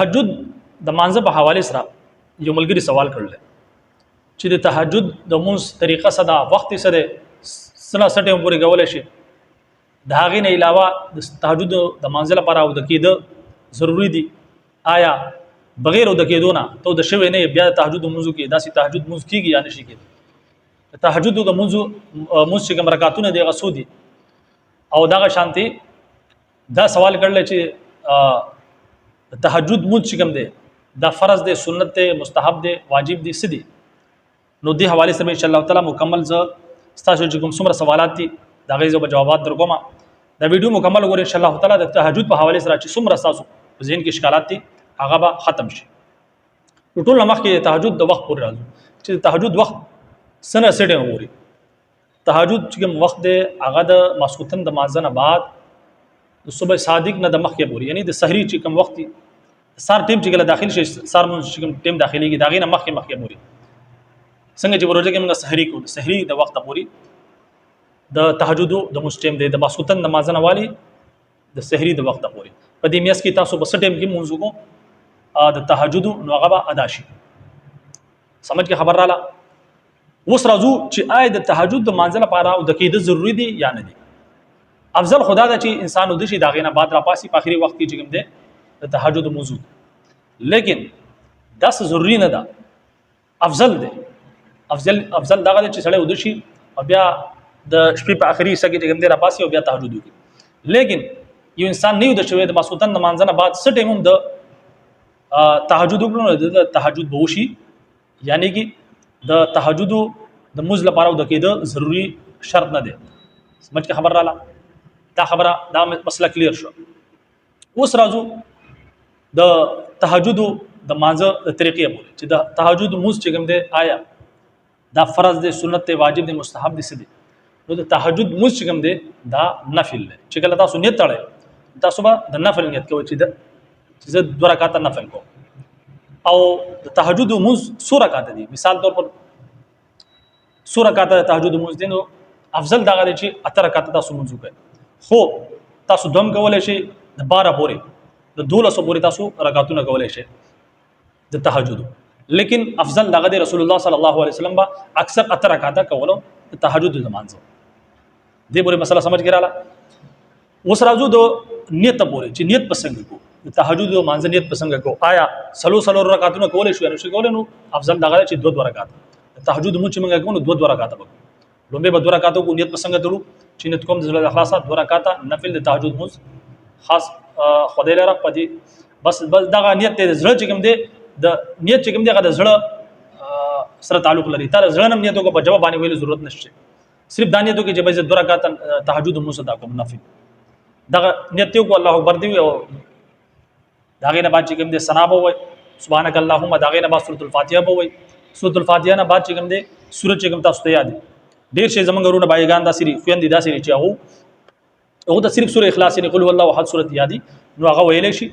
تهجد د مانځه په حواله سره یو ملګری سوال کړل چې د تهجد د مونږ طریقه صدا وخت سره سنا سټه پورې کول شي د هغې نه علاوه د تهجد د مانځه لپاره او د کېده ضروری دي آیا بغیر او د کېدو نه ته د شوی نه بیا تهجد موضوع کې داسې تهجد موضوع کیږي یا نشي کېږي تهجد د موضوع چې کوم رکعاتونه دی غسو دي او دغه شانتي دا سوال کړل چې تهجد موضوع چې کوم دی دا فرض دی سنت دی مستحب دی واجب دی سدي نو دې حواله سره ان شاء الله تعالی مکمل ز تاسو چې کوم څومره سوالات دي دا غي زو جوابات درکوم دا ویډیو مکمل وګورئ ان شاء الله تعالی د تهجد په حواله سره چې څومره تاسو ذهن کې اشکالات دي هغه به ختم شي ټول مخ کې تهجد د وخت پورې راځو چې تهجد وخت سنه سټه وګوري تهجد چې کوم وخت دی هغه د ماسخوتن د مازنه بعد د صبح صادق نه د مخ کې پوري یعنی د سحری چې کوم وخت سار ټیم چې کله داخل شي سار مون چې کوم ټیم داخليږي دا غي نه مخ کې پوري څنګه چې ورځې کې موږ سحری کو سحری د وخت پوري د تهجد د مستیم دی د ماسخوتن د مازنه والی د سحری د وخت پوري په دې میاس کې تاسو بس ټیم کې منځو کو د تهجد نو هغه ادا شي سمجھ کې خبر رااله اوس راځو چې آی د تهجد د مانځل لپاره او د کېده ضروری دي یا نه دي افضل خدا دا چې انسان ود شي دا غینه بعد را پاسي په اخري وخت کې چې کوم دی د تهجد موجود لیکن دا ضروری نه ده افضل دی افضل دغه چې سړی ود شي او بیا د شپې په اخري سګي چې کوم دی را پاسي او بیا تهجد وکړي لیکن یو انسان نه د شوی د مسعودن د مانځنه بعد څه ټیم د تهجد وکړو د تهجد بوشي یعنی کہ د تهجد د مز لپاره د کېده ضروری شرط نه دی سمجھ کې خبر رااله دا خبره دا مسله کلیر شو اوس راځو د تهجد د مانځه د طریقې په چې د تهجد مز چې کوم دی آیا دا فرض دی سنت دی واجب دی مستحب دی سدي نو د تهجد مز چې کوم دی دا نفل دی چې کله تاسو نیت تړئ تاسو به د نفل نیت کوئ چې زه 2 رکعات نفل کوم او د تهجد مز 100 رکعات دي مثال طور پر 100 رکعات تهجد مز دي نو افضل دا غواړي چې 8 رکعات تاسو مز وکړئ خو تاسو دوم کولای شئ د 12 پورې د 12 پورې تاسو رکعاتونه کولای شئ د تهجد لیکن افضل دا غواړي رسول الله صلی الله علیه وسلم با اکثر 8 رکعات کولو د تهجد زمانځو دې پورې مسله سمجھ کړه اوس راځو د نیت پورې چې نیت پسند کو د تهجد او مانځ نیت پسند کو آیا سلو رکعاتونه کولای شو یا نشي کولای نو افضل دا غواړي چې 2 رکعات تهجد مو چې موږ کوو 2 رکعات وکړو لومبه به 2 رکعاتو کو نیت پسند کړو چې نیت کوم د زړه اخلاصات 2 رکعات نفل د تهجد مو خاص خدای لره پدې بس دا نیت د زړه چې کوم دی د نیت چې کوم دی د زړه سره تعلق لري تر زړه نم نیتو کو په جواب باندې ویل ضرورت نشته صرف دا نیتو کې چې 2 رکعات تهجد مو صدا کوم نفل دا نیت کو الله اکبر دی او داغه نه بعد چې کوم دې ثنا به وای سبحانك اللهم داغه نه بعد سورۃ الفاتحه به وای سورۃ الفاتحه نه بعد چې کوم دې سورۃ چې کوم تاسو ته یاد ډیر شي زمونږ ورونه بایگان دا سری خويندې دا سری چې هغه د صرف سورۃ اخلاص نه قل هو الله احد سورۃ یادي نو هغه ویلې شي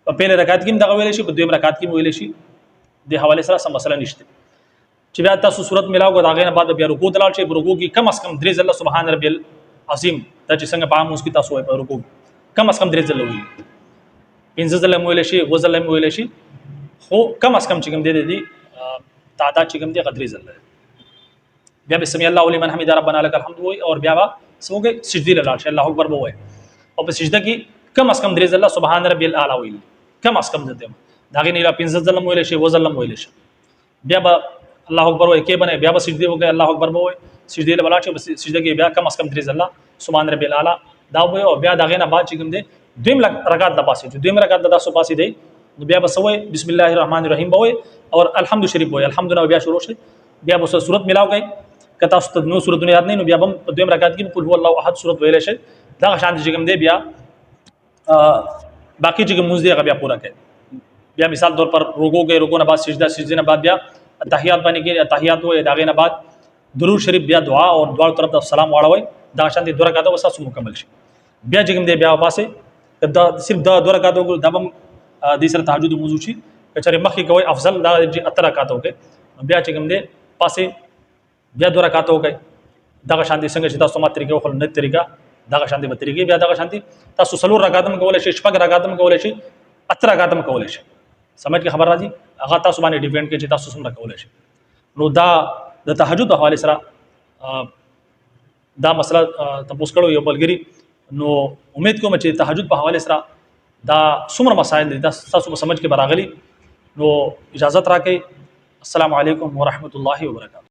په پهله رکعت کې دغه ویلې شي په دویم رکعت کې ویلې شي د حواله سره سم مسله نشته چې بیا تاسو سورۃ ملاو کو داغه نه بعد بیا رکوع دلال شي رکوع کې کم از کم 3 ځله سبحان ربي العظیم دا چې څنګه په موږ کې تاسو وای په رکوع کم از کم 3 ځله وی 15 ځله ویل شي 2 ځله ویل شي خو کم از کم چې کوم دي تعداد چې کوم دي قدرې ځله بیا بسم الله لمن حمد ربنا لك الحمد وای او بیا سموږه سجدي لاله شي الله اکبر وای او په سجده کې کم از کم 3 ځله سبحان ربي الاعلى ویل کم از کم ځته داغه نه 15 ځله ویل شي 2 ځله ویل شي بیا الله اکبر وای کې بنه بیا سجدي وګي الله اکبر وای سجدي لاله شي سجده کې بیا کم از کم 3 ځله سبحان ربي الاعلى دا وای او بیا داغه نه بعد چې کوم دي دویم رکعت د پاسه دویم رکعت د تاسو پاسه دی نو بیا بسوي بسم الله الرحمن الرحیم بوي او الحمد شریف بوي الحمدلله بیا شروع شي بیا بس صورت ملاو گئی کته تاسو نو صورت نه یاد نه نو بیا هم دویم رکعت کې قل هو الله احد صورت ویل شي دا شان دي کوم دی بیا باقی چې موږ دی بیا پورا کړي بیا مثال طور پر رکوع گئے رکوع نه بعد سجده نه بعد بیا تحیات باندې کې تحیات وي داغه نه بعد درود شریف بیا دعا او دعا طرف ته سلام واړوي دا شان دي 2 رکعات وسه مکمل شي بیا چې کوم دی بیا پاسه دا صرف 2 رکعات وګړو د دې سره تهجد موضوع شي کچره مخکې کوي افضل دا چې 8 رکعات وکړي بیا چې کوم دی پاسه بیا 2 رکعات وکړي دا شان دي څنګه چې تاسو ماته طریقې خپل نه طریقه دا شان دي به طریقې بیا دا شان دي تاسو 3 رکعات هم کولای شئ 4 رکعات هم کولای شئ اتر رکعاتم کولای شي. سمجھ کې خبر راځي هغه تاسو باندې ډیپند کوي چې تاسو څومره کولای شي. نو دا د تهجد په حواله سره دا مسله تاسو کړو یو بلګری. نو امید کوم چې تهجد په حواله سره دا څومره مسائل دي دا تاسو په سمجھ کې براغلي. نو اجازه راکړئ. السلام علیکم ورحمۃ اللہ وبرکاتہ.